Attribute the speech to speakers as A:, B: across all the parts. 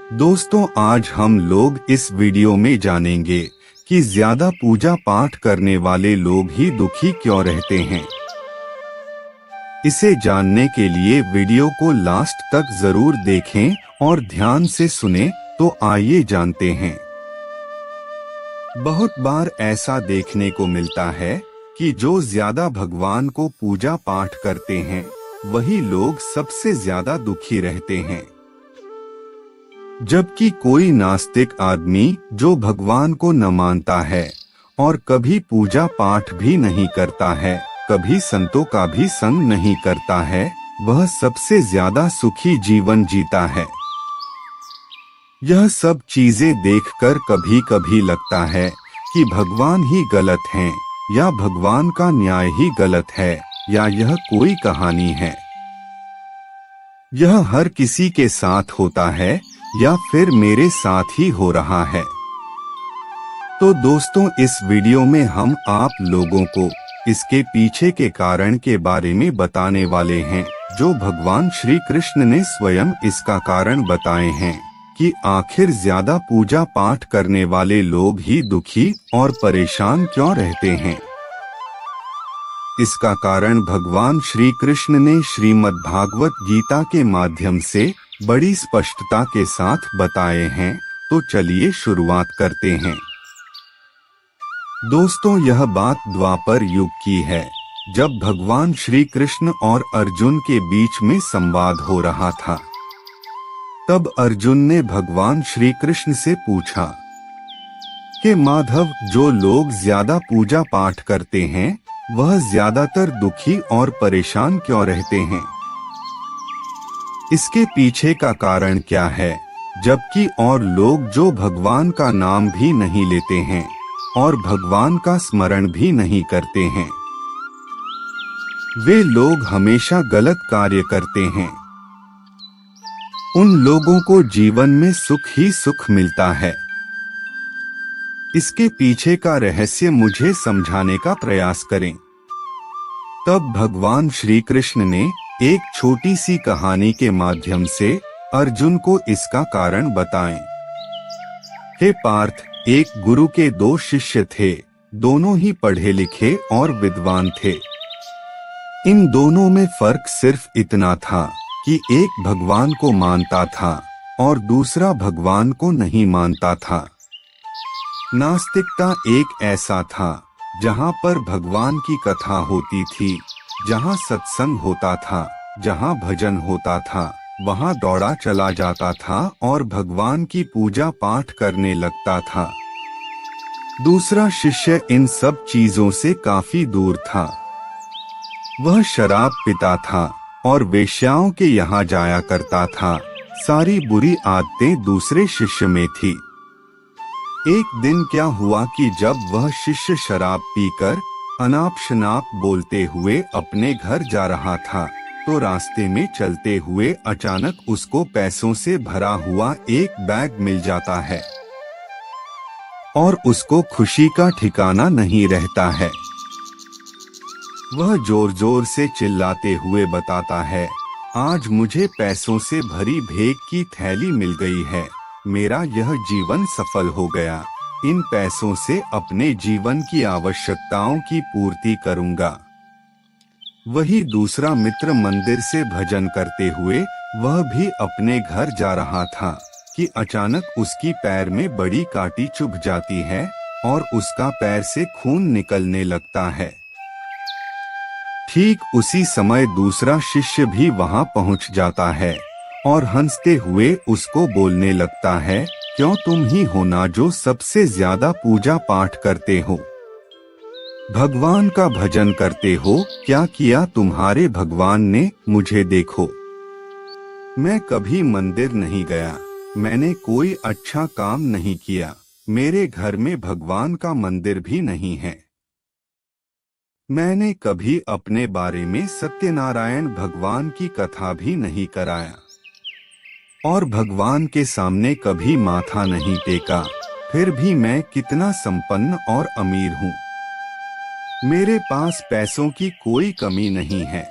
A: दोस्तों, आज हम लोग इस वीडियो में जानेंगे कि ज्यादा पूजा पाठ करने वाले लोग ही दुखी क्यों रहते हैं। इसे जानने के लिए वीडियो को लास्ट तक जरूर देखें और ध्यान से सुने। तो आइए जानते हैं। बहुत बार ऐसा देखने को मिलता है कि जो ज्यादा भगवान को पूजा पाठ करते हैं वही लोग सबसे ज्यादा दुखी रहते हैं, जबकि कोई नास्तिक आदमी जो भगवान को न मानता है और कभी पूजा पाठ भी नहीं करता है, कभी संतों का भी संग नहीं करता है, वह सबसे ज्यादा सुखी जीवन जीता है। यह सब चीजें देखकर कभी कभी लगता है कि भगवान ही गलत हैं, या भगवान का न्याय ही गलत है, या यह कोई कहानी है। यह हर किसी के साथ होता है या फिर मेरे साथ ही हो रहा है। तो दोस्तों, इस वीडियो में हम आप लोगों को इसके पीछे के कारण के बारे में बताने वाले हैं, जो भगवान श्री कृष्ण ने स्वयं इसका कारण बताए हैं कि आखिर ज्यादा पूजा पाठ करने वाले लोग ही दुखी और परेशान क्यों रहते हैं। इसका कारण भगवान श्री कृष्ण ने श्रीमद् भागवत गीता के माध्यम से बड़ी स्पष्टता के साथ बताए हैं। तो चलिए शुरुआत करते हैं। दोस्तों, यह बात द्वापर युग की है, जब भगवान श्री कृष्ण और अर्जुन के बीच में संवाद हो रहा था। तब अर्जुन ने भगवान श्री कृष्ण से पूछा कि माधव, जो लोग ज्यादा पूजा पाठ करते हैं वह ज्यादातर दुखी और परेशान क्यों रहते हैं। इसके पीछे का कारण क्या है, जबकि और लोग जो भगवान का नाम भी नहीं लेते हैं और भगवान का स्मरण भी नहीं करते हैं, वे लोग हमेशा गलत कार्य करते हैं। उन लोगों को जीवन में सुख ही सुख मिलता है। इसके पीछे का रहस्य मुझे समझाने का प्रयास करें। तब भगवान श्री कृष्ण ने एक छोटी सी कहानी के माध्यम से अर्जुन को इसका कारण बताएं। हे पार्थ, एक गुरु के दो शिष्य थे, दोनों ही पढ़े लिखे और विद्वान थे। इन दोनों में फर्क सिर्फ इतना था कि एक भगवान को मानता था और दूसरा भगवान को नहीं मानता था। नास्तिकता एक ऐसा था जहाँ पर भगवान की कथा होती थी, जहाँ सत्संग होता था, जहाँ भजन होता था, वहाँ दौड़ा चला जाता था और भगवान की पूजा पाठ करने लगता था। दूसरा शिष्य इन सब चीजों से काफी दूर था। वह शराब पीता था और वेश्याओं के यहाँ जाया करता था। सारी बुरी आदतें दूसरे शिष्य में थी। एक दिन क्या हुआ कि जब वह शिष्य शराब पीकर अनाप शनाप बोलते हुए अपने घर जा रहा था, तो रास्ते में चलते हुए अचानक उसको पैसों से भरा हुआ एक बैग मिल जाता है और उसको खुशी का ठिकाना नहीं रहता है। वह जोर जोर से चिल्लाते हुए बताता है, आज मुझे पैसों से भरी भेंट की थैली मिल गई है, मेरा यह जीवन सफल हो गया। इन पैसों से अपने जीवन की आवश्यकताओं की पूर्ति करूंगा। वही दूसरा मित्र मंदिर से भजन करते हुए वह भी अपने घर जा रहा था कि अचानक उसकी पैर में बड़ी कांटी चुभ जाती है और उसका पैर से खून निकलने लगता है। ठीक उसी समय दूसरा शिष्य भी वहां पहुंच जाता है और हंसते हुए उसको बोलने लगता है, क्यों तुम ही हो ना जो सबसे ज्यादा पूजा पाठ करते हो, भगवान का भजन करते हो, क्या किया तुम्हारे भगवान ने, मुझे देखो। मैं कभी मंदिर नहीं गया, मैंने कोई अच्छा काम नहीं किया, मेरे घर में भगवान का मंदिर भी नहीं है। मैंने कभी अपने बारे में सत्यनारायण भगवान की कथा भी नहीं कराया और भगवान के सामने कभी माथा नहीं टेका। फिर भी मैं कितना संपन्न और अमीर हूँ। मेरे पास पैसों की कोई कमी नहीं है।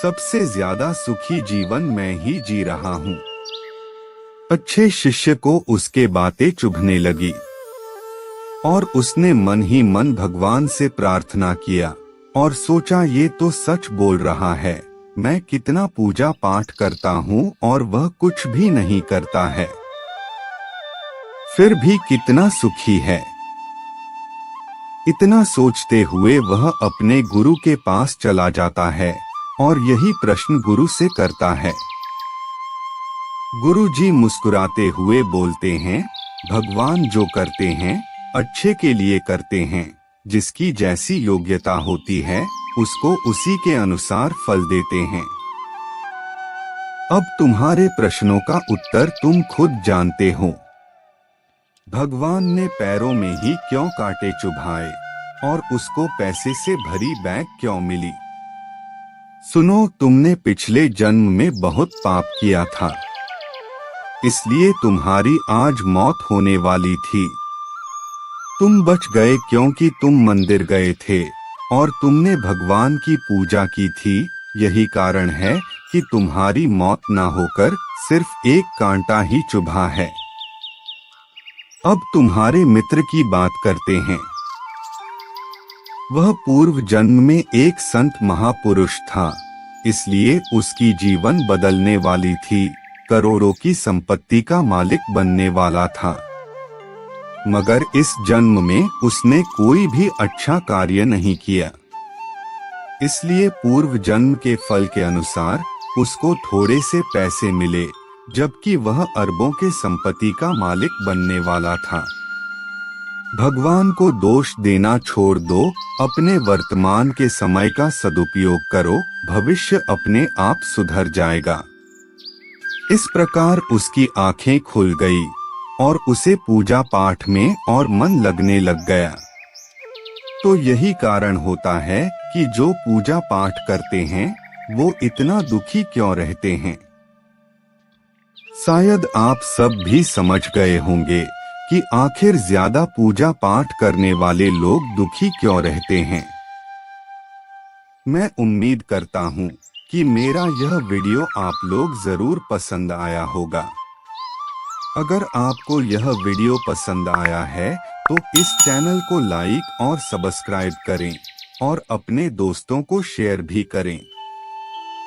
A: सबसे ज्यादा सुखी जीवन मैं ही जी रहा हूँ। अच्छे शिष्य को उसके बातें चुभने लगी और उसने मन ही मन भगवान से प्रार्थना किया और सोचा ये तो सच बोल रहा है, मैं कितना पूजा पाठ करता हूँ और वह कुछ भी नहीं करता है, फिर भी कितना सुखी है। इतना सोचते हुए वह अपने गुरु के पास चला जाता है और यही प्रश्न गुरु से करता है। गुरु जी मुस्कुराते हुए बोलते हैं, भगवान जो करते हैं अच्छे के लिए करते हैं, जिसकी जैसी योग्यता होती है उसको उसी के अनुसार फल देते हैं। अब तुम्हारे प्रश्नों का उत्तर तुम खुद जानते हो। भगवान ने पैरों में ही क्यों कांटे चुभाए और उसको पैसे से भरी बैग क्यों मिली? सुनो, तुमने पिछले जन्म में बहुत पाप किया था, इसलिए तुम्हारी आज मौत होने वाली थी। तुम बच गए क्योंकि तुम मंदिर गए थे और तुमने भगवान की पूजा की थी। यही कारण है कि तुम्हारी मौत ना होकर सिर्फ एक कांटा ही चुभा है। अब तुम्हारे मित्र की बात करते हैं। वह पूर्व जन्म में एक संत महापुरुष था, इसलिए उसकी जीवन बदलने वाली थी, करोड़ों की संपत्ति का मालिक बनने वाला था। मगर इस जन्म में उसने कोई भी अच्छा कार्य नहीं किया, इसलिए पूर्व जन्म के फल के अनुसार उसको थोड़े से पैसे मिले, जबकि वह अरबों के संपत्ति का मालिक बनने वाला था। भगवान को दोष देना छोड़ दो, अपने वर्तमान के समय का सदुपयोग करो, भविष्य अपने आप सुधर जाएगा। इस प्रकार उसकी आंखें खुल गई और उसे पूजा पाठ में और मन लगने लग गया। तो यही कारण होता है कि जो पूजा पाठ करते हैं वो इतना दुखी क्यों रहते हैं। शायद आप सब भी समझ गए होंगे कि आखिर ज्यादा पूजा पाठ करने वाले लोग दुखी क्यों रहते हैं। मैं उम्मीद करता हूँ कि मेरा यह वीडियो आप लोग जरूर पसंद आया होगा। अगर आपको यह वीडियो पसंद आया है तो इस चैनल को लाइक और सब्सक्राइब करें और अपने दोस्तों को शेयर भी करें।